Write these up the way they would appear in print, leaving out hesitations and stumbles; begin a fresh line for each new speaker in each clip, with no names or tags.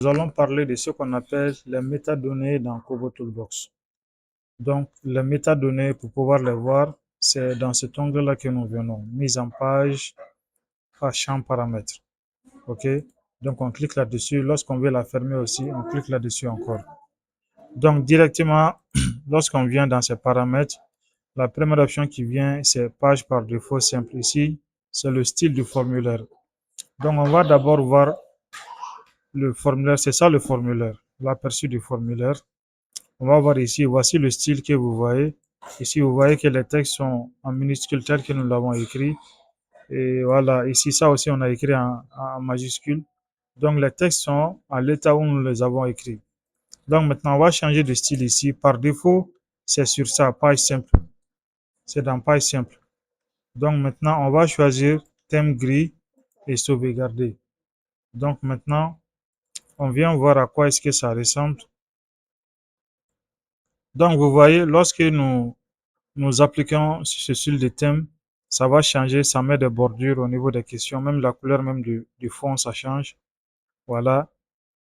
Nous allons parler de ce qu'on appelle les métadonnées dans Kobo Toolbox. Donc, les métadonnées, pour pouvoir les voir, c'est dans cet onglet-là que nous venons. Mise en page, champ paramètres. OK? Donc, on clique là-dessus. Lorsqu'on veut la fermer aussi, on clique là-dessus encore. Donc, directement, lorsqu'on vient dans ces paramètres, la première option qui vient, c'est page par défaut simple. Ici, c'est le style du formulaire. Donc, on va d'abord voir le formulaire. C'est ça le formulaire, l'aperçu du formulaire. On va voir ici, voici le style que vous voyez. Ici, vous voyez que les textes sont en minuscule tel que nous l'avons écrit. Et voilà, ici, ça aussi, on a écrit en majuscule. Donc, les textes sont à l'état où nous les avons écrits. Donc, maintenant, on va changer de style ici. Par défaut, c'est sur ça, page simple. C'est dans page simple. Donc, maintenant, on va choisir thème gris et sauvegarder. Donc, maintenant, on vient voir à quoi est-ce que ça ressemble. Donc, vous voyez, lorsque nous appliquons ce style de thème, ça va changer, ça met des bordures au niveau des questions, même la couleur même du fond, ça change. Voilà.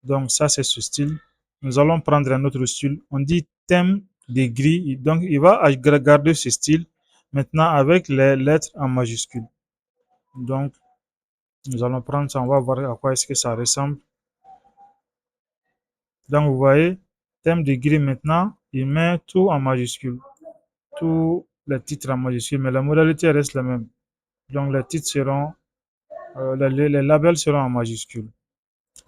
Donc, ça, c'est ce style. Nous allons prendre un autre style. On dit thème des gris. Donc, il va garder ce style maintenant avec les lettres en majuscule. Donc, nous allons prendre ça. On va voir à quoi est-ce que ça ressemble. Donc, vous voyez, thème de gris maintenant, il met tout en majuscule. Tous les titres en majuscule, mais la modalité reste la même. Donc, les titres seront, les labels seront en majuscule.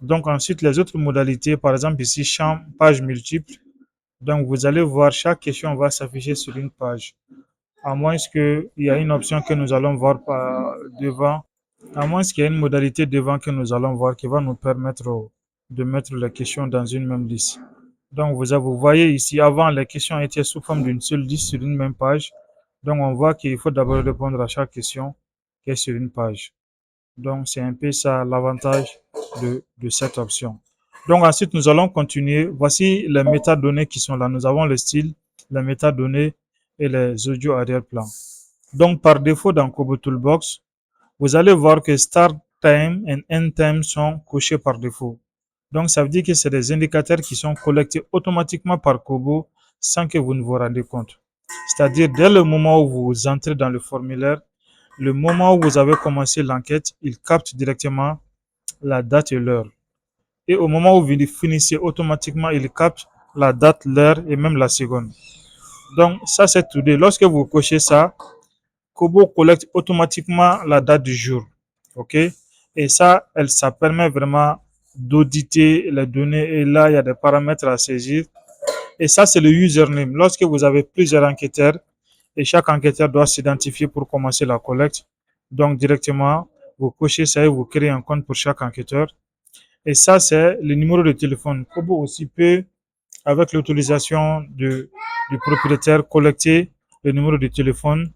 Donc, ensuite, les autres modalités, par exemple ici, champ, page multiple. Donc, vous allez voir, chaque question va s'afficher sur une page. À moins qu'il y ait une option que nous allons voir devant, à moins qu'il y ait une modalité devant que nous allons voir qui va nous permettre de mettre les questions dans une même liste. Donc, vous voyez ici, avant, les questions étaient sous forme d'une seule liste sur une même page. Donc, on voit qu'il faut d'abord répondre à chaque question qui est sur une page. Donc, c'est un peu ça l'avantage de cette option. Donc, ensuite, nous allons continuer. Voici les métadonnées qui sont là. Nous avons le style, les métadonnées et les audios arrière-plan. Donc, par défaut, dans Kobo Toolbox, vous allez voir que Start Time et End Time sont cochés par défaut. Donc, ça veut dire que c'est des indicateurs qui sont collectés automatiquement par Kobo sans que vous ne vous rendez compte. C'est-à-dire, dès le moment où vous entrez dans le formulaire, le moment où vous avez commencé l'enquête, il capte directement la date et l'heure. Et au moment où vous finissez, automatiquement, il capte la date, l'heure et même la seconde. Donc, ça, c'est tout. Lorsque vous cochez ça, Kobo collecte automatiquement la date du jour. OK? Et ça permet vraiment d'auditer les données. Et là, il y a des paramètres à saisir. Et ça, c'est le username. Lorsque vous avez plusieurs enquêteurs, et chaque enquêteur doit s'identifier pour commencer la collecte. Donc, directement, vous cochez ça et vous créez un compte pour chaque enquêteur. Et ça, c'est le numéro de téléphone. Kobo aussi peut, avec l'autorisation du propriétaire, collecter le numéro de téléphone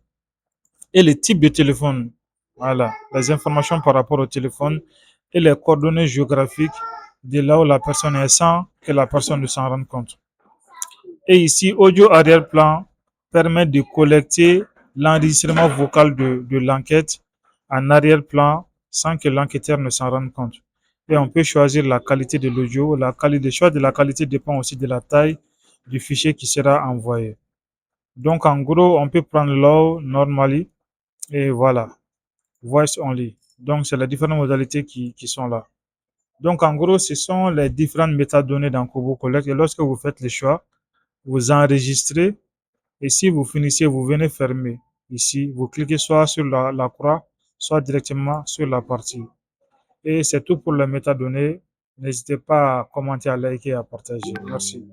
et le type de téléphone. Voilà, les informations par rapport au téléphone et les coordonnées géographiques de là où la personne est sans que la personne ne s'en rende compte. Et ici, audio arrière-plan permet de collecter l'enregistrement vocal de l'enquête en arrière-plan sans que l'enquêteur ne s'en rende compte. Et on peut choisir la qualité de l'audio. Le choix de la qualité dépend aussi de la taille du fichier qui sera envoyé. Donc, en gros, on peut prendre low, normally, et voilà, voice only. Donc, c'est les différentes modalités qui sont là. Donc, en gros, ce sont les différentes métadonnées dans Kobo Collect. Et lorsque vous faites le choix, vous enregistrez. Et si vous finissez, vous venez fermer. Ici, vous cliquez soit sur la croix, soit directement sur la partie. Et c'est tout pour les métadonnées. N'hésitez pas à commenter, à liker et à partager. Merci.